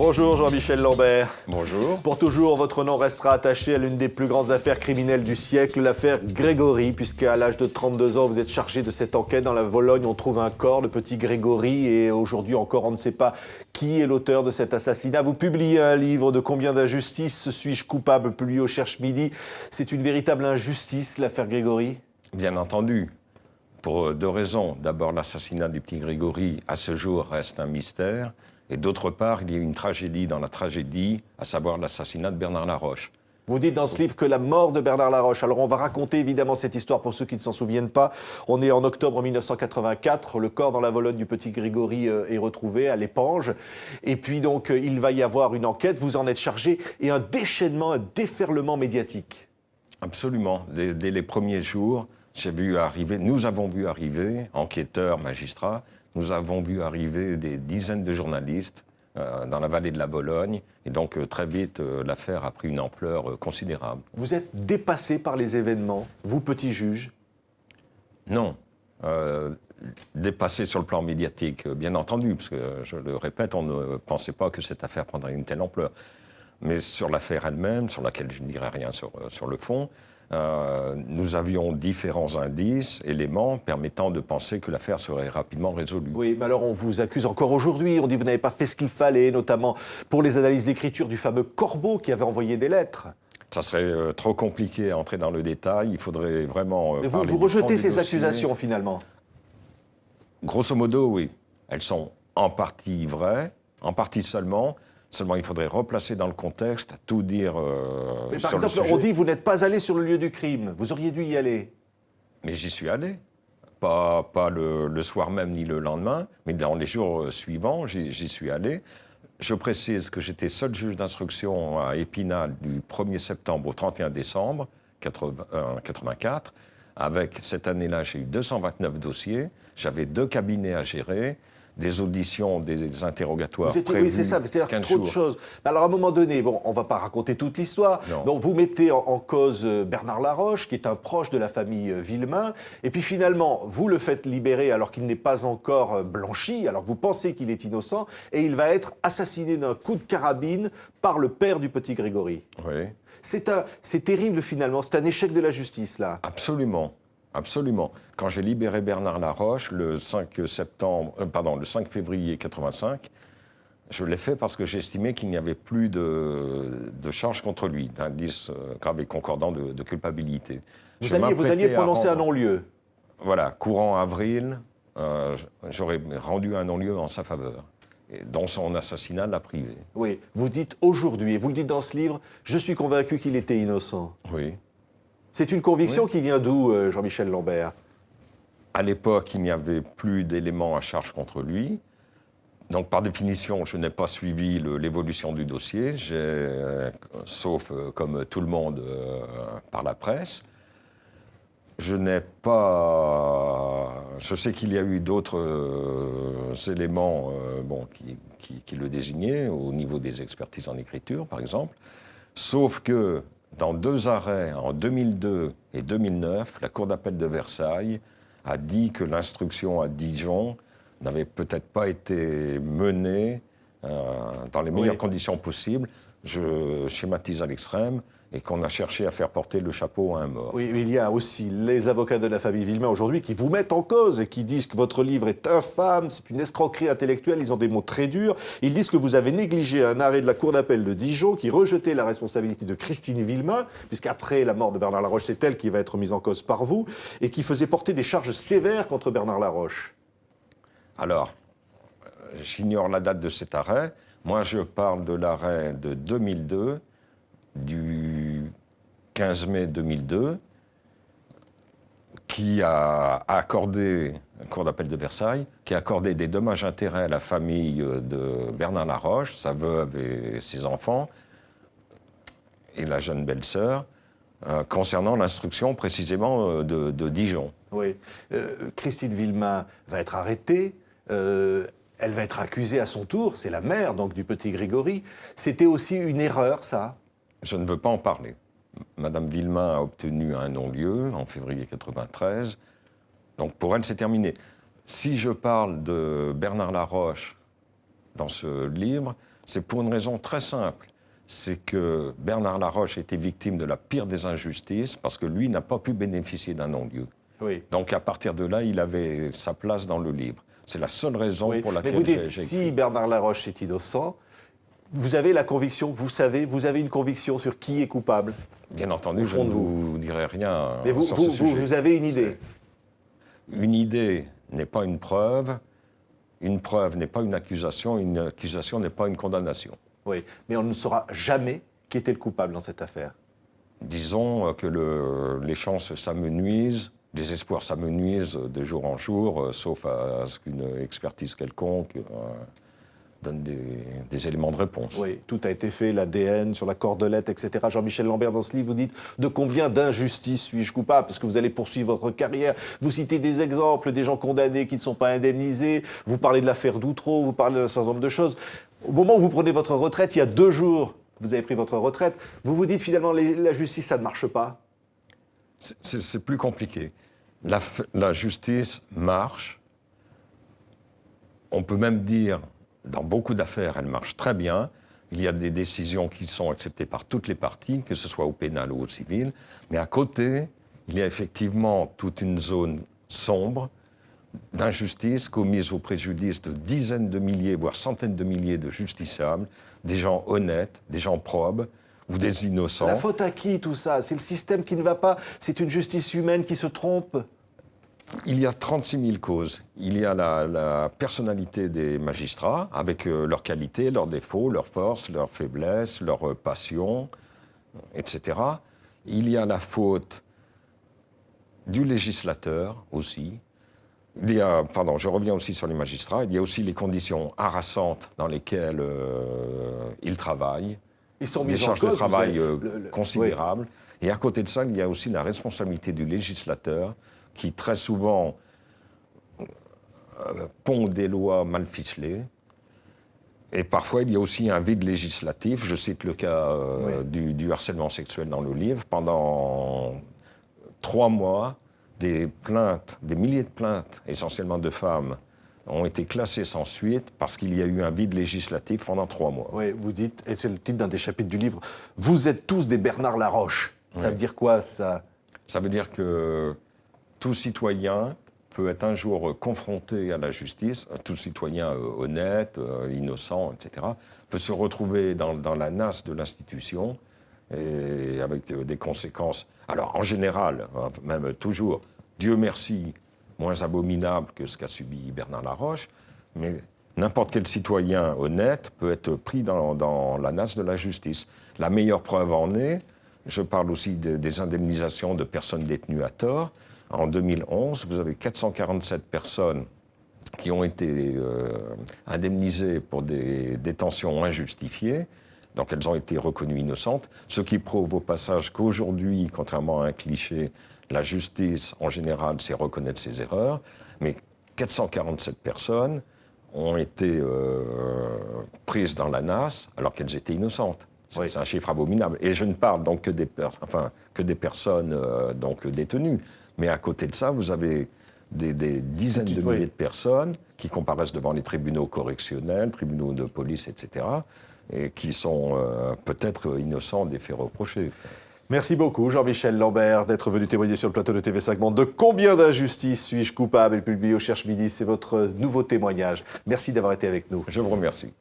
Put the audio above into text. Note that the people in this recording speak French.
Bonjour Jean-Michel Lambert. Bonjour. Pour toujours, votre nom restera attaché à l'une des plus grandes affaires criminelles du siècle, l'affaire Grégory, puisqu'à l'âge de 32 ans, vous êtes chargé de cette enquête. Dans la Vologne, on trouve un corps, le petit Grégory, et aujourd'hui encore, on ne sait pas qui est l'auteur de cet assassinat. Vous publiez un livre de Combien d'injustices suis-je coupable, publié au Cherche-Midi. C'est une véritable injustice, l'affaire Grégory? Bien entendu, pour deux raisons. D'abord, l'assassinat du petit Grégory, à ce jour, reste un mystère. Et d'autre part, il y a une tragédie dans la tragédie, à savoir l'assassinat de Bernard Laroche. Vous dites dans ce livre que la mort de Bernard Laroche, alors on va raconter évidemment cette histoire pour ceux qui ne s'en souviennent pas. On est en octobre 1984, le corps dans la Vologne du petit Grégory est retrouvé à l'Épange. Et puis donc il va y avoir une enquête, vous en êtes chargé, et un déchaînement, un déferlement médiatique. Absolument. Dès les premiers jours, nous avons vu arriver, enquêteurs, magistrats, nous avons vu arriver des dizaines de journalistes dans la vallée de la Vologne. Et donc, très vite, l'affaire a pris une ampleur considérable. Vous êtes dépassé par les événements, vous, petit juge? Non. Dépassé sur le plan médiatique, bien entendu, parce que, je le répète, on ne pensait pas que cette affaire prendrait une telle ampleur. Mais sur l'affaire elle-même, sur laquelle je ne dirai rien sur le fond, nous avions différents indices, éléments permettant de penser que l'affaire serait rapidement résolue. Oui, mais alors on vous accuse encore aujourd'hui, on dit que vous n'avez pas fait ce qu'il fallait, notamment pour les analyses d'écriture du fameux Corbeau qui avait envoyé des lettres. Ça serait trop compliqué à entrer dans le détail, il faudrait vraiment... Vous rejetez ces accusations finalement? Grosso modo, oui. Elles sont en partie vraies, en partie seulement. Seulement, il faudrait replacer dans le contexte, tout dire mais par sur exemple, le sujet. on dit que vous n'êtes pas allé sur le lieu du crime. Vous auriez dû y aller. Mais j'y suis allé. Pas le soir même ni le lendemain, mais dans les jours suivants, j'y suis allé. Je précise que j'étais seul juge d'instruction à Épinal du 1er septembre au 31 décembre 1984. Avec cette année-là, j'ai eu 229 dossiers. J'avais 2 cabinets à gérer. Des auditions, des interrogatoires prévus. Oui, c'est ça, c'est-à-dire trop de choses. Alors, à un moment donné, bon, on ne va pas raconter toute l'histoire. Donc, vous mettez en cause Bernard Laroche, qui est un proche de la famille Villemain. Et puis, finalement, vous le faites libérer alors qu'il n'est pas encore blanchi, alors que vous pensez qu'il est innocent, et il va être assassiné d'un coup de carabine par le père du petit Grégory. Oui. C'est terrible, finalement. C'est un échec de la justice, là. Absolument. Absolument. Quand j'ai libéré Bernard Laroche le 5 février 85, je l'ai fait parce que j'estimais qu'il n'y avait plus de charge contre lui, d'indices graves et concordants de culpabilité. Vous alliez prononcer un non-lieu. Voilà, courant avril, j'aurais rendu un non-lieu en sa faveur, et dont son assassinat l'a privé. Oui, vous dites aujourd'hui, et vous le dites dans ce livre, je suis convaincu qu'il était innocent. Oui. C'est une conviction qui vient d'où, Jean-Michel Lambert? À l'époque, il n'y avait plus d'éléments à charge contre lui. Donc, par définition, je n'ai pas suivi l'évolution du dossier, sauf, comme tout le monde, par la presse. Je sais qu'il y a eu d'autres éléments qui le désignaient, au niveau des expertises en écriture, par exemple. Sauf que, dans 2 arrêts, en 2002 et 2009, la Cour d'appel de Versailles a dit que l'instruction à Dijon n'avait peut-être pas été menée dans les meilleures conditions possibles. Je schématise à l'extrême, et qu'on a cherché à faire porter le chapeau à un mort. Oui, mais il y a aussi les avocats de la famille Villemain aujourd'hui qui vous mettent en cause et qui disent que votre livre est infâme, c'est une escroquerie intellectuelle, ils ont des mots très durs. Ils disent que vous avez négligé un arrêt de la Cour d'appel de Dijon qui rejetait la responsabilité de Christine Villemain, puisqu'après la mort de Bernard Laroche, c'est elle qui va être mise en cause par vous, et qui faisait porter des charges sévères contre Bernard Laroche. Alors, j'ignore la date de cet arrêt. Moi, je parle de l'arrêt de 2002, du 15 mai 2002, qui a accordé, la Cour d'appel de Versailles, qui a accordé des dommages-intérêts à la famille de Bernard Laroche, sa veuve et ses enfants, et la jeune belle-sœur, concernant l'instruction précisément de Dijon. Oui. Christine Villemain va être arrêtée. Elle va être accusée à son tour. C'est la mère donc du petit Grégory. C'était aussi une erreur, ça? Je ne veux pas en parler. Madame Villemain a obtenu un non-lieu en février 1993. Donc pour elle, c'est terminé. Si je parle de Bernard Laroche dans ce livre, C'est pour une raison très simple. C'est que Bernard Laroche était victime de la pire des injustices parce que lui n'a pas pu bénéficier d'un non-lieu. Oui. Donc à partir de là, il avait sa place dans le livre. C'est la seule raison pour laquelle Mais vous dites, j'ai si écrit. Bernard Laroche est innocent, vous avez la conviction, vous avez une conviction sur qui est coupable. Bien entendu, Au je fond ne de vous dirai rien Mais vous, sur ce sujet. vous avez une idée. Une idée n'est pas une preuve n'est pas une accusation n'est pas une condamnation. Oui, mais on ne saura jamais qui était le coupable dans cette affaire. Disons que les chances s'amenuisent, les espoirs s'amenuisent de jour en jour, sauf à ce qu'une expertise quelconque donne des éléments de réponse. Oui, tout a été fait, l'ADN sur la cordelette, etc. Jean-Michel Lambert, dans ce livre, vous dites de combien d'injustices suis-je coupable? Parce que vous allez poursuivre votre carrière. Vous citez des exemples, des gens condamnés qui ne sont pas indemnisés. Vous parlez de l'affaire Doutreau, vous parlez d'un certain nombre de choses. Au moment où vous prenez votre retraite, il y a 2 jours, vous avez pris votre retraite, vous vous dites finalement la justice, ça ne marche pas. C'est plus compliqué. La justice marche. On peut même dire, dans beaucoup d'affaires, elle marche très bien. Il y a des décisions qui sont acceptées par toutes les parties, que ce soit au pénal ou au civil. Mais à côté, il y a effectivement toute une zone sombre d'injustice commise au préjudice de dizaines de milliers, voire centaines de milliers de justiciables, des gens honnêtes, des gens probes ou des innocents. La faute à qui tout ça? C'est le système qui ne va pas? C'est une justice humaine qui se trompe? Il y a 36 000 causes. Il y a la personnalité des magistrats, avec leurs qualités, leurs défauts, leurs forces, leurs faiblesses, leurs passions, etc. Il y a la faute du législateur aussi. Je reviens aussi sur les magistrats. Il y a aussi les conditions harassantes dans lesquelles ils travaillent. Ils sont des mis en charges cause, de travail oui. considérables. Et à côté de ça, il y a aussi la responsabilité du législateur qui, très souvent, pond des lois mal ficelées. Et parfois, il y a aussi un vide législatif. Je cite le cas du harcèlement sexuel dans le livre. Pendant 3 mois, des milliers de plaintes, essentiellement de femmes, ont été classées sans suite parce qu'il y a eu un vide législatif pendant 3 mois. Oui, vous dites, et c'est le titre d'un des chapitres du livre, « Vous êtes tous des Bernard Laroche ». Ça veut dire quoi, ça? Ça veut dire que tout citoyen peut être un jour confronté à la justice, tout citoyen honnête, innocent, etc., peut se retrouver dans la nasse de l'institution et avec des conséquences. Alors, en général, même toujours, Dieu merci, moins abominable que ce qu'a subi Bernard Laroche, mais n'importe quel citoyen honnête peut être pris dans la nasse de la justice. La meilleure preuve en est, je parle aussi des indemnisations de personnes détenues à tort. En 2011, vous avez 447 personnes qui ont été indemnisées pour des détentions injustifiées. Donc elles ont été reconnues innocentes, ce qui prouve au passage qu'aujourd'hui, contrairement à un cliché, la justice, en général, sait reconnaître ses erreurs. Mais 447 personnes ont été prises dans la nasse alors qu'elles étaient innocentes. C'est un chiffre abominable. Et je ne parle donc que des personnes donc détenues. Mais à côté de ça, vous avez des dizaines de milliers de personnes qui comparaissent devant les tribunaux correctionnels, tribunaux de police, etc., et qui sont peut-être innocents des faits reprochés. Merci beaucoup, Jean-Michel Lambert, d'être venu témoigner sur le plateau de TV5 Monde. De combien d'injustices suis-je coupable? Et publié au Cherche Midi, c'est votre nouveau témoignage. Merci d'avoir été avec nous. Je vous remercie.